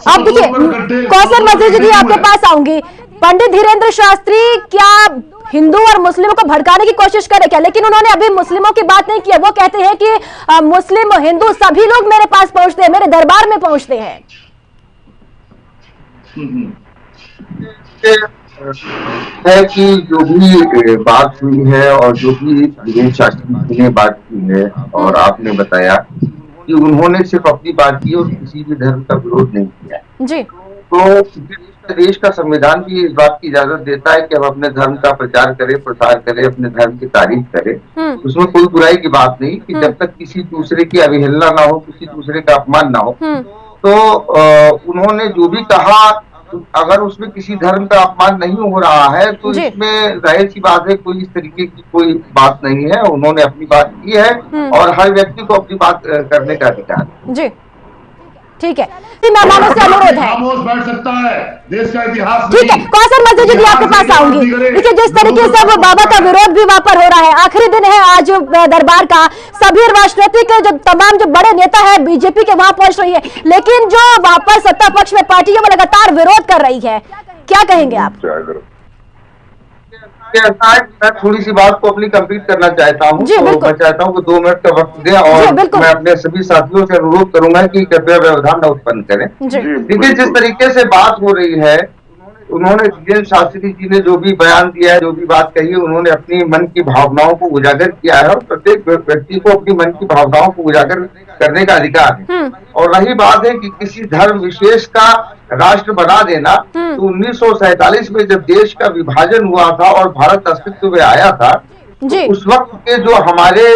अब देखिए कौशल मंत्री जी आपके पास आऊंगी। पंडित धीरेन्द्र शास्त्री क्या हिंदू और मुस्लिमों को भड़काने की कोशिश करे क्या? लेकिन उन्होंने अभी मुस्लिमों की बात नहीं की है। वो कहते हैं कि मुस्लिम हिंदू सभी लोग मेरे पास पहुंचते हैं, मेरे दरबार में पहुंचते हैं। है कि जो भी बात हुई है और जो भी धीरेन्द्र शास्त्री जी ने बात की है और आपने बताया कि उन्होंने सिर्फ अपनी बात की और किसी भी धर्म का विरोध नहीं किया जी। तो देश का संविधान भी इस बात की इजाजत देता है कि हम अपने धर्म का प्रचार करें, प्रसार करें, अपने धर्म की तारीफ करें। उसमें कोई बुराई की बात नहीं कि जब तक किसी दूसरे की अवहेलना ना हो, किसी दूसरे का अपमान ना हो। तो उन्होंने जो भी कहा, अगर उसमें किसी धर्म का अपमान नहीं हो रहा है तो इसमें जाहिर सी बात है कोई इस तरीके की कोई बात नहीं है। उन्होंने अपनी बात की है और हर व्यक्ति को अपनी बात करने का अधिकार है। जी ठीक है, मेहमानों से अनुरोध है, बैठ सकता है देश का इतिहास। ठीक है, कौशल मंत्री जी आपके पास आऊंगी। देखिए जिस तरीके से अब बाबा का विरोध भी वहां पर हो रहा है, आखिरी दिन है आज दरबार का, सभी राजनीतिक जो तमाम जो बड़े नेता है बीजेपी के वहां पहुंच रही है, लेकिन जो वहां पर सत्ता पक्ष में पार्टी है वो लगातार विरोध कर रही है, क्या कहेंगे आप? मैं थोड़ी सी बात को अपनी कंप्लीट करना चाहता हूँ, तो मैं चाहता हूँ कि 2 मिनट का वक्त दें और मैं अपने सभी साथियों से अनुरोध करूंगा कि कृपया व्यवधान न उत्पन्न करें। देखिए जिस तरीके से बात हो रही है, उन्होंने धीरेन्द्र शास्त्री जी ने जो भी बयान दिया है, जो भी बात कही है, उन्होंने अपनी मन की भावनाओं को उजागर किया है और प्रत्येक व्यक्ति को अपनी मन की भावनाओं को उजागर करने का अधिकार है। और रही बात है कि किसी धर्म विशेष का राष्ट्र बना देना, तो 1947 में जब देश का विभाजन हुआ था और भारत अस्तित्व में आया था, तो उस वक्त के जो हमारे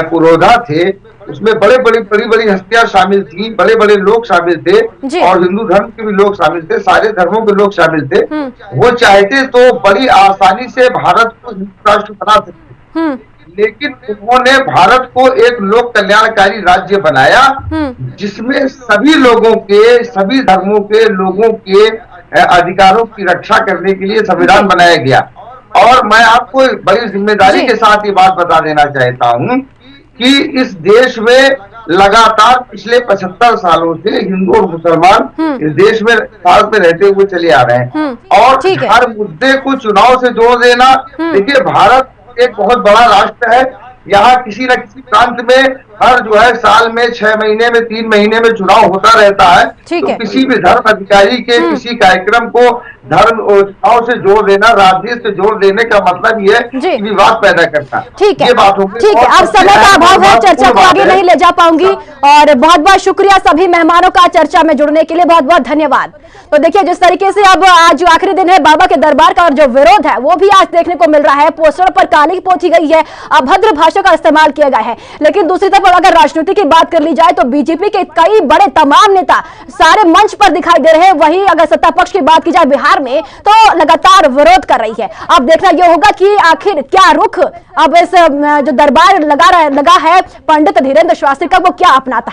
पुरोधा थे उसमें बड़ी हस्तियां शामिल थी, बड़े बड़े लोग शामिल थे और हिंदू धर्म के भी लोग शामिल थे, सारे धर्मों के लोग शामिल थे। वो चाहते तो बड़ी आसानी से भारत को हिंदू राष्ट्र बना सकते, लेकिन उन्होंने भारत को एक लोक कल्याणकारी राज्य बनाया जिसमें सभी लोगों के, सभी धर्मों के लोगों के अधिकारों की रक्षा करने के लिए संविधान बनाया गया। और मैं आपको बड़ी जिम्मेदारी के साथ ये बात बता देना चाहता हूँ कि इस देश में लगातार पिछले 75 सालों से हिंदू और मुसलमान इस देश में साथ में रहते हुए चले आ रहे हैं और हर मुद्दे को चुनाव से जोड़ देना। देखिए भारत एक बहुत बड़ा राष्ट्र है, यहाँ किसी न किसी प्रांत में हर जो है साल में 6 महीने में 3 महीने में चुनाव होता रहता है। तो किसी भी धर्म अधिकारी के किसी कार्यक्रम को धर्म और चुनाव से जोड़ देना, राजनीति से जोड़ देने का मतलब ये है विवाद पैदा करता है। ठीक है, ये बात होगी। ठीक है, अब समय का अभाव है, चर्चा को आगे नहीं ले जा पाऊंगी और बहुत बहुत शुक्रिया सभी मेहमानों का चर्चा में जुड़ने के लिए, बहुत बहुत धन्यवाद। तो देखिए जिस तरीके से अब आज जो आखिरी दिन है बाबा के दरबार का और जो विरोध है वो भी आज देखने को मिल रहा है, पोस्टर पर काली पोती गई है, अभद्र भाषा का इस्तेमाल किया गया है। लेकिन दूसरी तरफ अगर राजनीति की बात कर ली जाए तो बीजेपी के कई बड़े तमाम नेता सारे मंच पर दिखाई दे रहे हैं, वहीं अगर सत्ता पक्ष की बात की जाए बिहार में तो लगातार विरोध कर रही है। अब देखना यह होगा कि आखिर क्या रुख अब इस जो दरबार लगा है पंडित धीरेन्द्र शास्त्री का वो क्या अपनाता है।